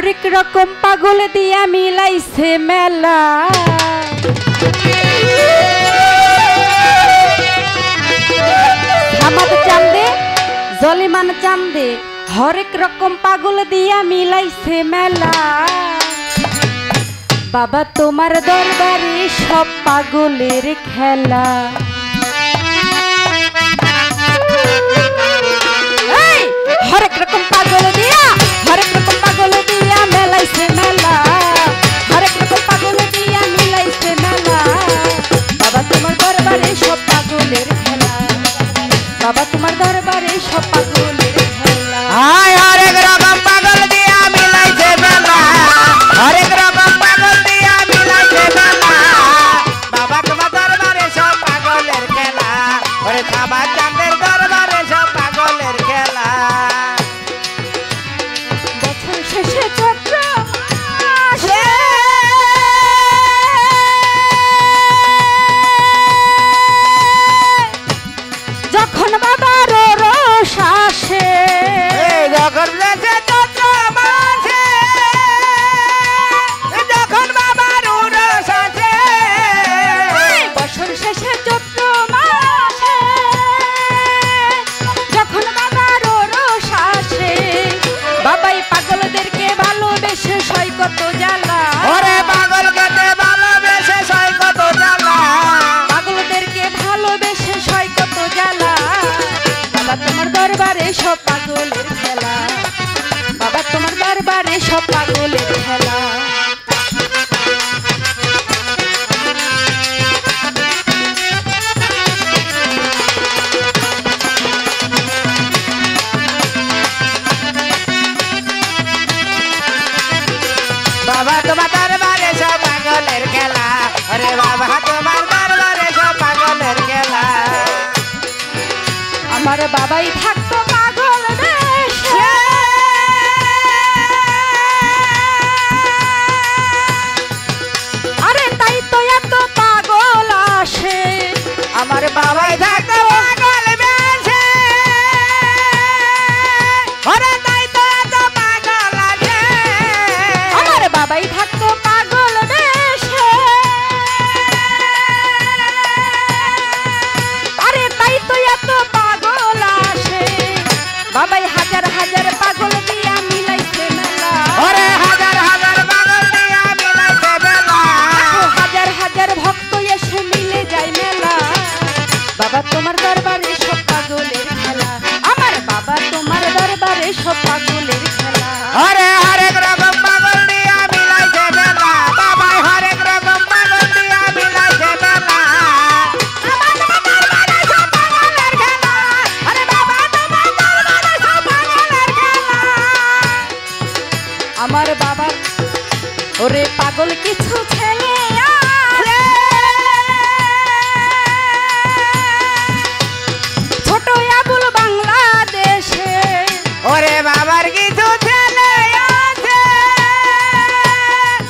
হরেক রকম পাগল দিয়া মিলাইছে মেলা। হামাদ চান্দে জলিমান চান্দে হরেক রকম পাগল দিয়া মিলাইছে মেলা। বাবা তোমার দরবারে সব পাগলের খেলা। হরেক রকম পাগল দিয়া মেলাইছে মেলা। হরেক রকম পাগল দিয়া মিলাইছে মেলা। বাবা তোমার দরবারে সব পাগলের খেলা। বাবা তোমার দরবারে সব পাগলের খেলা। হরেক রকম পাগল দিয়া মিলাইছে মেলা। হরেক রকম পাগল দিয়া মিলাইছে মেলা। বাবা তোমার দরবারে সব পাগলের খেলা। ওরে সাবা চাঁদের দরবারে সব পাগলের খেলা। বছর শেষে চক্র যখন বাবার রস আসে, যখন চৈত্র মাসে, যখন বাবার রস আসে, বছর শেষে চৈত্র মাসে যখন বাবার রস আসে, বাবাই পাগলদেরকে ভালোবেসে সয় কত জ্বালা। ওরে পাগলকে ভালোবেসে সয় কত জ্বালা। পাগলদেরকে ভালোবেসে সয় কত জ্বালা। বাবা তোমার দরবারে সব পাগলের খেলা। বাবা তোমার দরবারে সব পাগলের খেলা। বাবা তোমার দরবারে সব পাগলের খেলা। আরে বাবা তোমার দরবারে সব পাগলের খেলা। আমার বাবাই থাকতো পাগল দেশে, আরে তাই তো এত পাগল আসে। আমার বাবাই থাকতো পাগল বেশে। ওরে তাই তো এত পাগল আসে। আমার বাবাই থাকতো পাগল দেশে, আরে তাই তো এত পাগল আসে। বাবাই হাজার হাজার পাগল দিয়া মিলাইছে মেলা। ওরে হাজার হাজার পাগল দিয়া মিলাইছে মেলা। হাজার হাজার ভক্ত এসে মিলে যায় মেলা। বাবা তোমার দরবারে সব পাগলের খেলা। আমার বাবা তোমার দরবারে সব পাগলের খেলা। ওরে হরেক রকম পাগল দিয়া মিলাইছে মেলা। বাবাই হরেক রকম পাগল দিয়া মিলাইছে মেলা। বাবা তোমার দরবারে সব পাগলের খেলা। আরে বাবা তোমার দরবারে সব পাগলের খেলা। আমার বাবা ওরে পাগল কিছু ছেলে আছে, ছোট আবুল বাংলাদেশে। ওরে বাবার কিছু ছেলে আছে।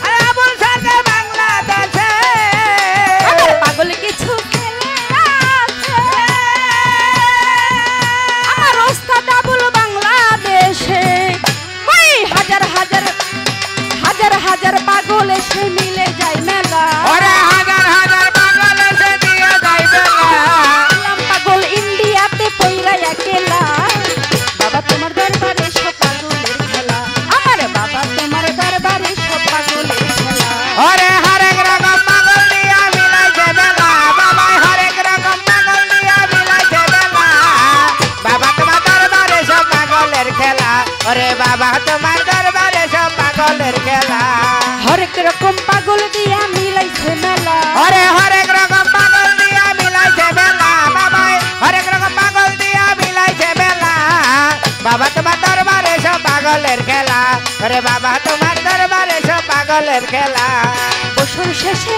আরে আবুল সরকার বাংলাদেশে। আমার পাগল কিছু ছেলে আছে। আমার ওস্তাদ আবুল বাংলাদেশে। ওই হাজার হাজার হাজার হাজার পাগল এসে মিলে যায় মেলা। ওরে হাজার হাজার পাগল এসে দিয়ে যায় মেলা। পাগল ইন্ডিয়াতে পইরা একেলা। বাবা তোমার দরবারে সব পাগলের খেলা। আমার বাবা তোমার দরবারে সব পাগলের খেলা। ওরে হরেক রকম পাগল দিয়া মিলাইছে মেলা। বাবাই হরেক রকম পাগল দিয়া মিলাইছে মেলা। বাবা তোমার দরবারে সব পাগলের খেলা। ওরে বাবা তোমার দরবারে সব পাগলের খেলা। হরেক রকম পাগল দিয়া মিলাইছে মেলা। ওরে হরেক রকম পাগল দিয়া মিলাইছে মেলা। বাবাই হরেক রকম পাগল দিয়া মিলাইছে মেলা। বাবা তোমার দরবারে সব পাগলের খেলা। ওরে বাবা তোমার দরবারে সব পাগলের খেলা। বছর শেষে